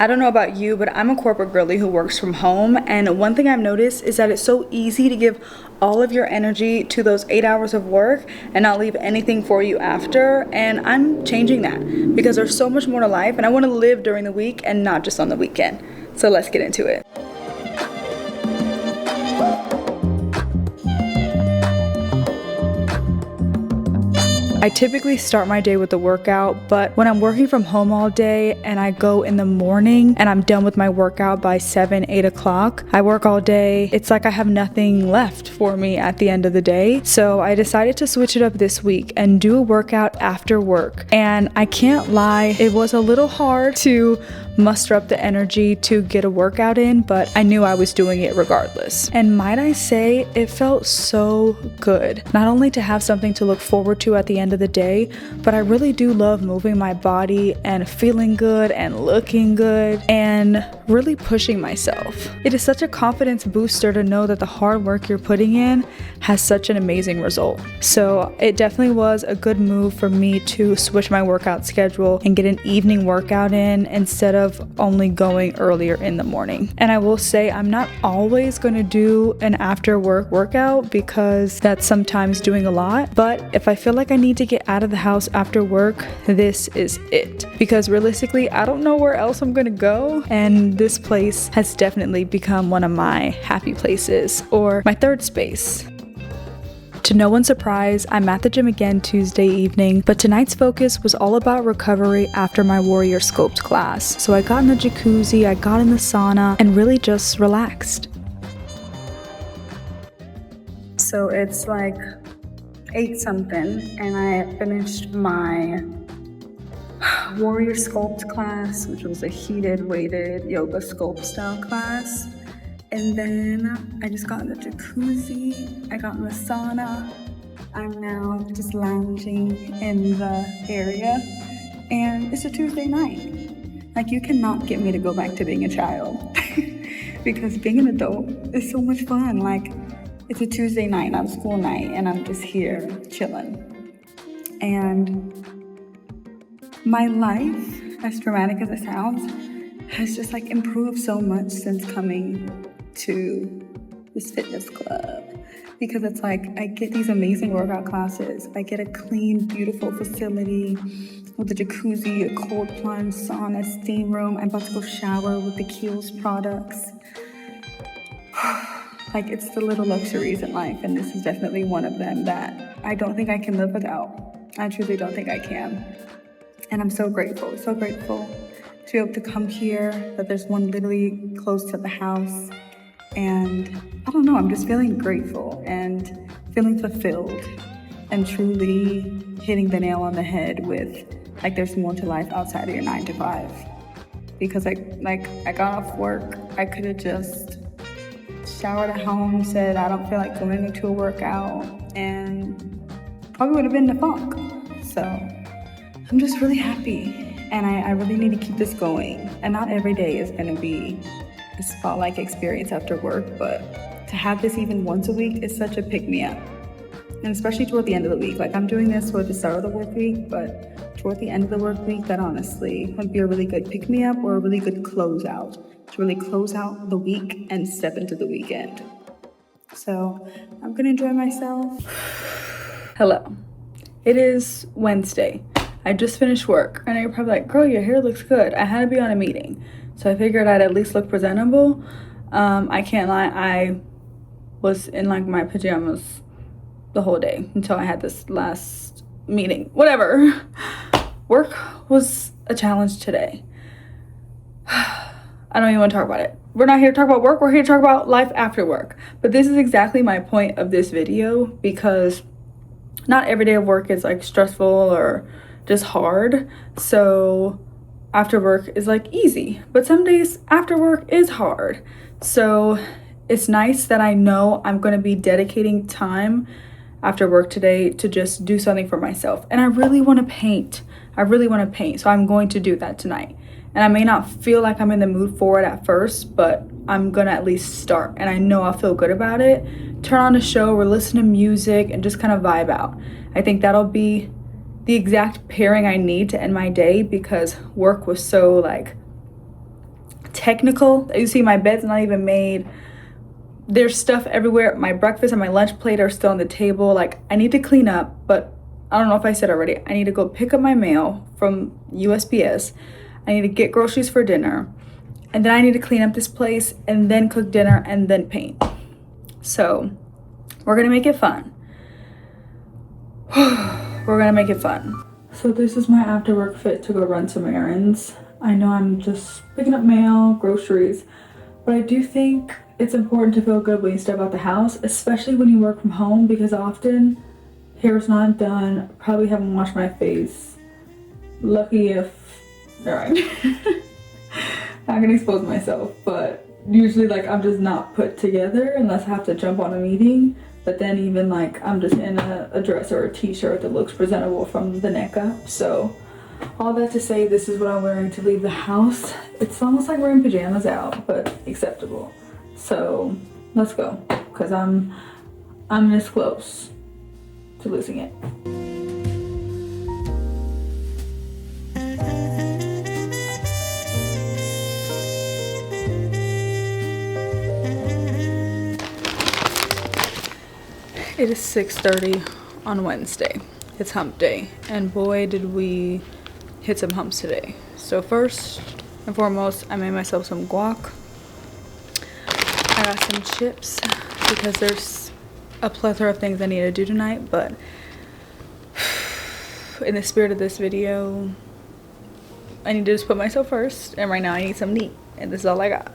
I don't know about you, but I'm a corporate girly who works from home, and one thing I've noticed is that it's so easy to give all of your energy to those 8 hours of work and not leave anything for you after. And I'm changing that because there's so much more to life, and I want to live during the week and not just on the weekend. So let's get into it. I typically start my day with a workout, but when I'm working from home all day and I go in the morning and I'm done with my workout by 7, 8 o'clock, I work all day. It's like I have nothing left for me at the end of the day. So I decided to switch it up this week and do a workout after work. And I can't lie, it was a little hard to muster up the energy to get a workout in, but I knew I was doing it regardless. And might I say, it felt so good. Not only to have something to look forward to at the end of the day, but I really do love moving my body and feeling good and looking good and really pushing myself. It is such a confidence booster to know that the hard work you're putting in has such an amazing result. So it definitely was a good move for me to switch my workout schedule and get an evening workout in instead of only going earlier in the morning. And I will say I'm not always going to do an after work workout because that's sometimes doing a lot, but if I feel like I need to get out of the house after work, this is it. Because realistically, I don't know where else I'm gonna go, and this place has definitely become one of my happy places, or my third space. To no one's surprise, I'm at the gym again Tuesday evening, but tonight's focus was all about recovery after my Warrior Sculpt class. So I got in the jacuzzi, I got in the sauna, and really just relaxed. So it's like 8 something, and I finished my Warrior Sculpt class, which was a heated, weighted yoga sculpt style class. And then I just got in the jacuzzi, I got in the sauna. I'm now just lounging in the area, and it's a Tuesday night. Like, you cannot get me to go back to being a child because being an adult is so much fun. Like, it's a Tuesday night, not a school night, and I'm just here chilling. And my life, as dramatic as it sounds, has just like improved so much since coming to this fitness club, because it's like I get these amazing workout classes. I get a clean, beautiful facility with a jacuzzi, a cold plunge, sauna, steam room. I'm about to go shower with the Kiehl's products. Like, it's the little luxuries in life, and this is definitely one of them that I don't think I can live without. I truly don't think I can. And I'm so grateful to be able to come here, that there's one literally close to the house. And I don't know, I'm just feeling grateful and feeling fulfilled and truly hitting the nail on the head with, like, there's more to life outside of your 9 to 5. Because I got off work, I could have just showered at home, said I don't feel like going into a workout, and probably would have been in the funk. So I'm just really happy, and I really need to keep this going. And not every day is going to be a spa-like experience after work, but to have this even once a week is such a pick-me-up. And especially toward the end of the week. Like, I'm doing this toward the start of the work week, but toward the end of the work week, that honestly would be a really good pick-me-up or a really good closeout to really close out the week and step into the weekend. So I'm gonna enjoy myself. Hello. It is Wednesday. I just finished work. I know you're probably like, girl, your hair looks good. I had to be on a meeting, so I figured I'd at least look presentable. I can't lie, I was in like my pajamas the whole day until I had this last meeting. Whatever. Work was a challenge today. I don't even want to talk about it. We're not here to talk about work. We're here to talk about life after work. But this is exactly my point of this video, because not every day of work is like stressful or just hard. So after work is like easy, but some days after work is hard. So it's nice that I know I'm going to be dedicating time after work today to just do something for myself. And I really want to paint. So I'm going to do that tonight. And I may not feel like I'm in the mood for it at first, but I'm gonna at least start, and I know I'll feel good about it. Turn on a show or listen to music and just kind of vibe out. I think that'll be the exact pairing I need to end my day, because work was so like technical. You see my bed's not even made. There's stuff everywhere. My breakfast and my lunch plate are still on the table. Like, I need to clean up, but I don't know if I said already, I need to go pick up my mail from USPS. I need to get groceries for dinner, and then I need to clean up this place and then cook dinner and then paint. So we're gonna make it fun. We're gonna make it fun. So this is my after work fit to go run some errands. I know I'm just picking up mail, groceries, but I do think it's important to feel good when you step out the house, especially when you work from home, because often hair's not done, probably haven't washed my face. Lucky if, all right. Not gonna expose myself, but usually like I'm just not put together unless I have to jump on a meeting. But then even like I'm just in a dress or a t-shirt that looks presentable from the neck up. So all that to say, this is what I'm wearing to leave the house. It's almost like wearing pajamas out, but acceptable. So let's go, because I'm this close to losing it. It is 6:30 on Wednesday. It's hump day, and boy did we hit some humps today. So first and foremost, I made myself some guac. I got some chips because there's a plethora of things I need to do tonight, but in the spirit of this video, I need to just put myself first, and right now I need some to eat, and this is all I got.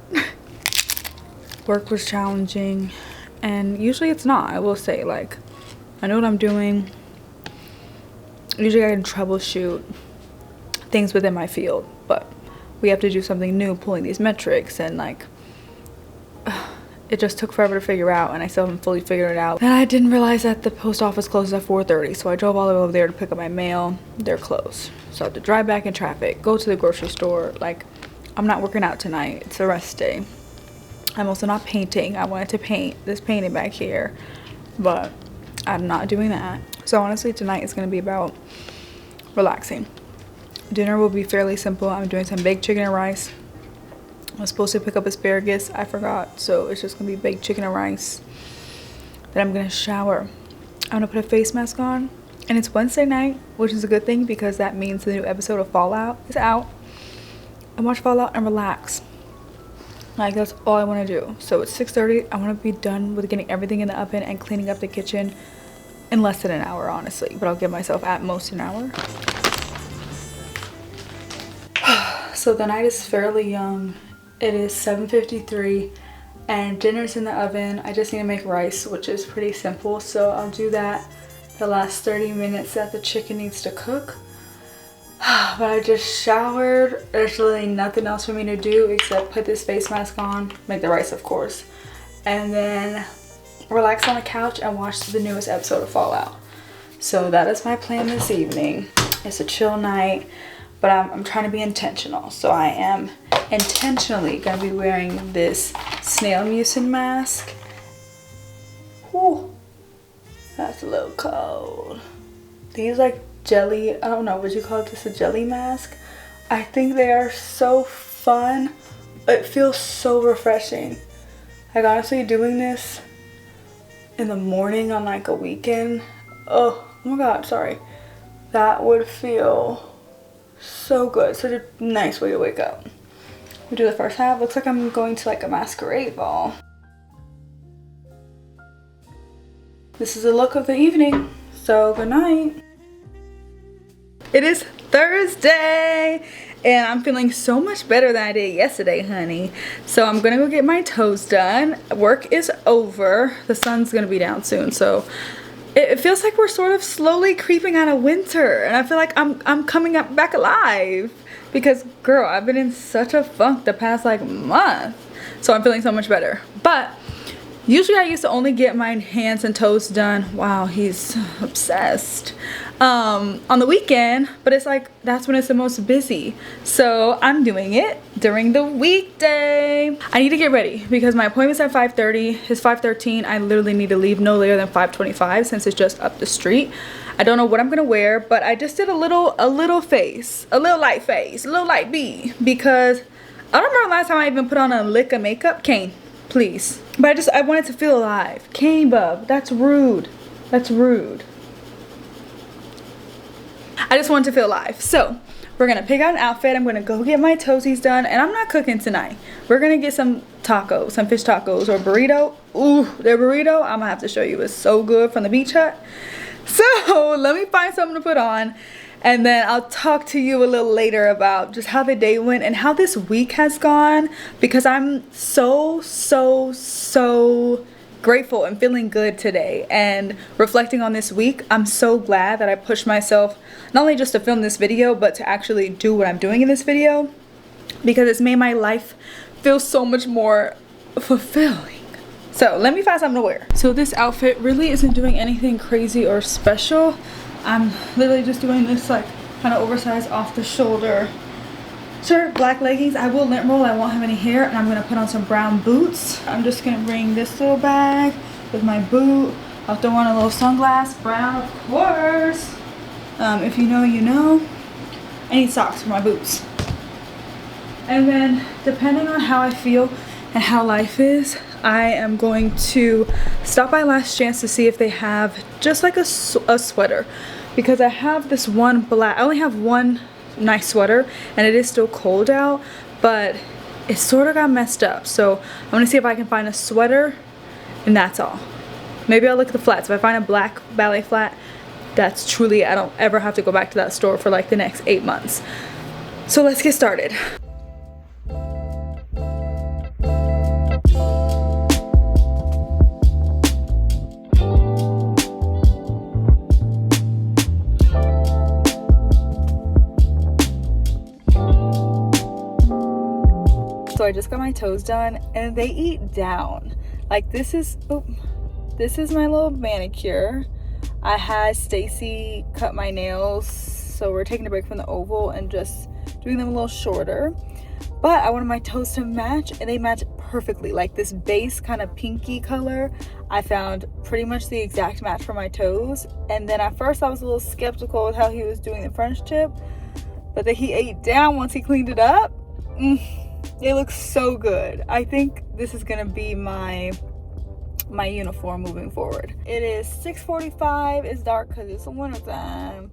Work was challenging, and usually it's not. I will say, like, I know what I'm doing. Usually I can troubleshoot things within my field, but we have to do something new, pulling these metrics, and like it just took forever to figure out, and I still haven't fully figured it out. And I didn't realize that the post office closes at 4:30, so I drove all the way over there to pick up my mail. They're closed, so I have to drive back in traffic, go to the grocery store. Like, I'm not working out tonight. It's a rest day. I'm also not painting. I wanted to paint this painting back here, but I'm not doing that. So honestly, tonight is going to be about relaxing. Dinner will be fairly simple. I'm doing some baked chicken and rice. I was supposed to pick up asparagus. I forgot. So it's just going to be baked chicken and rice. Then I'm going to shower. I'm going to put a face mask on. And it's Wednesday night, which is a good thing because that means the new episode of Fallout is out. And watch Fallout and relax. Like, that's all I want to do. So it's 6:30. I want to be done with getting everything in the oven and cleaning up the kitchen in less than an hour, honestly. But I'll give myself at most an hour. So the night is fairly young. It is 7:53 and dinner's in the oven. I just need to make rice, which is pretty simple. So I'll do that the last 30 minutes that the chicken needs to cook. But I just showered. There's really nothing else for me to do except put this face mask on, make the rice of course, and then relax on the couch and watch the newest episode of Fallout. So that is my plan this evening. It's a chill night, but I'm trying to be intentional. So I am intentionally gonna be wearing this snail mucin mask. Whew, that's a little cold. These like jelly, I don't know, would you call this a jelly mask? I think they are so fun. It feels so refreshing. Like, honestly, doing this in the morning on like a weekend, oh my god, sorry, that would feel so good. Such a nice way to wake up. We do the first half. Looks like I'm going to like a masquerade ball. This is the look of the evening, so good night. It is Thursday and I'm feeling so much better than I did yesterday, honey. So I'm gonna go get my toes done. Work is over. The sun's gonna be down soon, so it feels like we're sort of slowly creeping out of winter, and I feel like I'm coming up back alive because, girl, I've been in such a funk the past like month. So I'm feeling so much better. But usually I used to only get my hands and toes done, wow, he's obsessed, on the weekend, but it's like that's when it's the most busy. So I'm doing it during the weekday. I need to get ready because my appointment's at 5:30. It's 5:13. I literally need to leave no later than 5:25 since it's just up the street. I don't know what I'm gonna wear, but I just did a little light face, a little light B, because I don't remember last time I even put on a lick of makeup. Kane, please. But I wanted to feel alive. Kane, bub, that's rude. That's rude. I just wanted to feel alive. So we're gonna pick out an outfit. I'm gonna go get my toesies done, and I'm not cooking tonight. We're gonna get some tacos, some fish tacos or burrito. Ooh, their burrito, I'm gonna have to show you, is so good from the beach hut. So let me find something to put on, and then I'll talk to you a little later about just how the day went and how this week has gone, because I'm so grateful and feeling good today. And reflecting on this week, I'm so glad that I pushed myself not only just to film this video, but to actually do what I'm doing in this video, because it's made my life feel so much more fulfilling. So let me find something to wear. So this outfit really isn't doing anything crazy or special. I'm literally just doing this like kind of oversized off the shoulder shirt, black leggings. I will lint roll, I won't have any hair, and I'm gonna put on some brown boots. I'm just gonna bring this little bag with my boot. I'll throw on a little sunglass, brown of course. If you know, you know. I need socks for my boots. And then depending on how I feel and how life is, I am going to stop by Last Chance to see if they have just like a sweater, because I have this one black, I only have one nice sweater and it is still cold out, but it sort of got messed up. So I'm gonna see if I can find a sweater, and that's all. Maybe I'll look at the flats. If I find a black ballet flat, that's truly, I don't ever have to go back to that store for like the next 8 months. So let's get started. So I just got my toes done, and they eat down. Like this is my little manicure. I had Stacy cut my nails, so we're taking a break from the oval and just doing them a little shorter. But I wanted my toes to match, and they match perfectly. Like this base kind of pinky color, I found pretty much the exact match for my toes. And then at first I was a little skeptical with how he was doing the French tip, but then he ate down once he cleaned it up. It looks so good. I think this is gonna be my uniform moving forward. It is 6:45. It's dark because it's the winter time,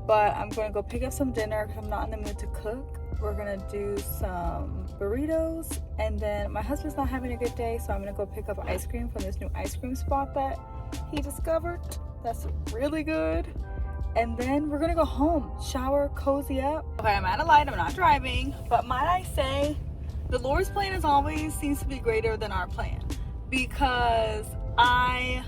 but I'm gonna go pick up some dinner because I'm not in the mood to cook. We're gonna do some burritos, and then my husband's not having a good day, so I'm gonna go pick up ice cream from this new ice cream spot that he discovered. That's really good. And then we're gonna go home, shower, cozy up. Okay, I'm at a light, I'm not driving, but might I say, the Lord's plan as always seems to be greater than our plan, because I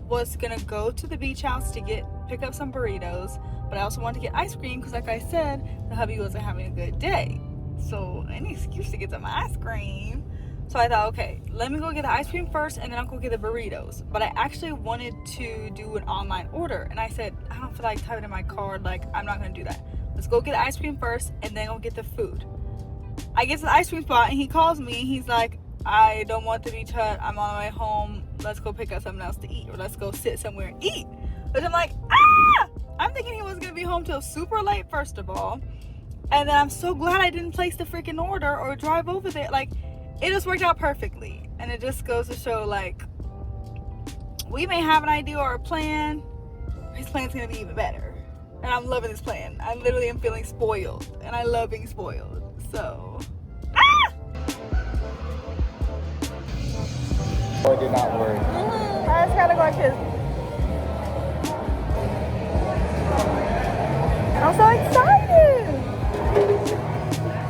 was gonna go to the beach house to pick up some burritos, but I also wanted to get ice cream because, like I said, the hubby wasn't having a good day. So any excuse to get some ice cream. So I thought, okay, let me go get the ice cream first, and then I'll go get the burritos. But I actually wanted to do an online order, and I said, I don't feel like typing in my card, like I'm not gonna do that. Let's go get the ice cream first, and then go get the food. I get to the ice cream spot, and he calls me, and he's like, I don't want the beach hut, I'm on my way home, let's go pick up something else to eat, or let's go sit somewhere and eat. But I'm like, I'm thinking he wasn't gonna be home till super late, first of all. And then I'm so glad I didn't place the freaking order or drive over there. Like, it just worked out perfectly. And it just goes to show, like, we may have an idea or a plan, his plan's gonna be even better. And I'm loving this plan. I literally am feeling spoiled, and I love being spoiled. So Or did not work. I just gotta go kiss. I'm so excited.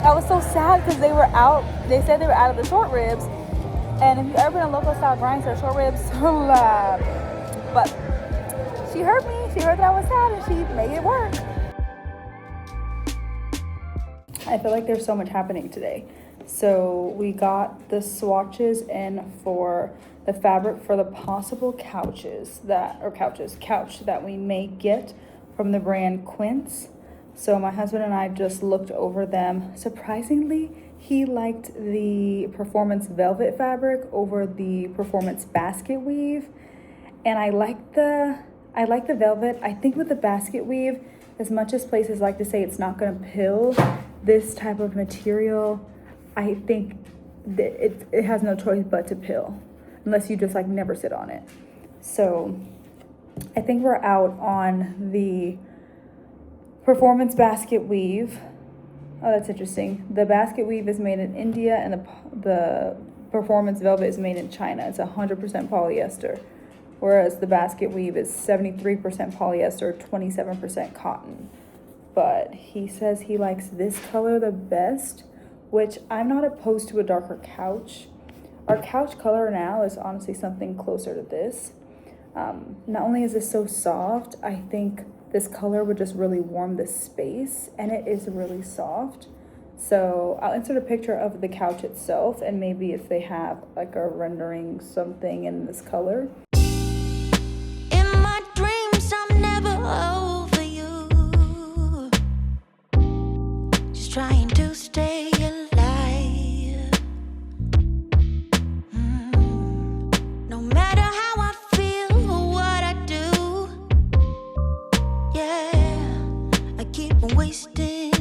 I was so sad because they were out. They said they were out of the short ribs. And if you've ever been a local style grind, so short ribs, but she heard me. She heard that I was sad, and she made it work. I feel like there's so much happening today. So we got the swatches in for the fabric for the possible couch that we may get from the brand Quince. So my husband and I just looked over them. Surprisingly, he liked the Performance Velvet fabric over the Performance Basket Weave. And I like the velvet. I think with the basket weave, as much as places like to say it's not gonna pill, this type of material I think that it has no choice but to pill, unless you just like never sit on it. So I think we're out on the performance basket weave. Oh, that's interesting. The basket weave is made in India, and the performance velvet is made in China. It's 100% polyester, whereas the basket weave is 73% polyester, 27% cotton. But he says he likes this color the best, which I'm not opposed to a darker couch. Our couch color now is honestly something closer to this. Not only is this so soft, I think this color would just really warm the space, and it is really soft. So I'll insert a picture of the couch itself, and maybe if they have like a rendering something in this color. In my dreams, I'm never over you. Just trying to stay alive. No matter how I feel or what I do, yeah, I keep on wasting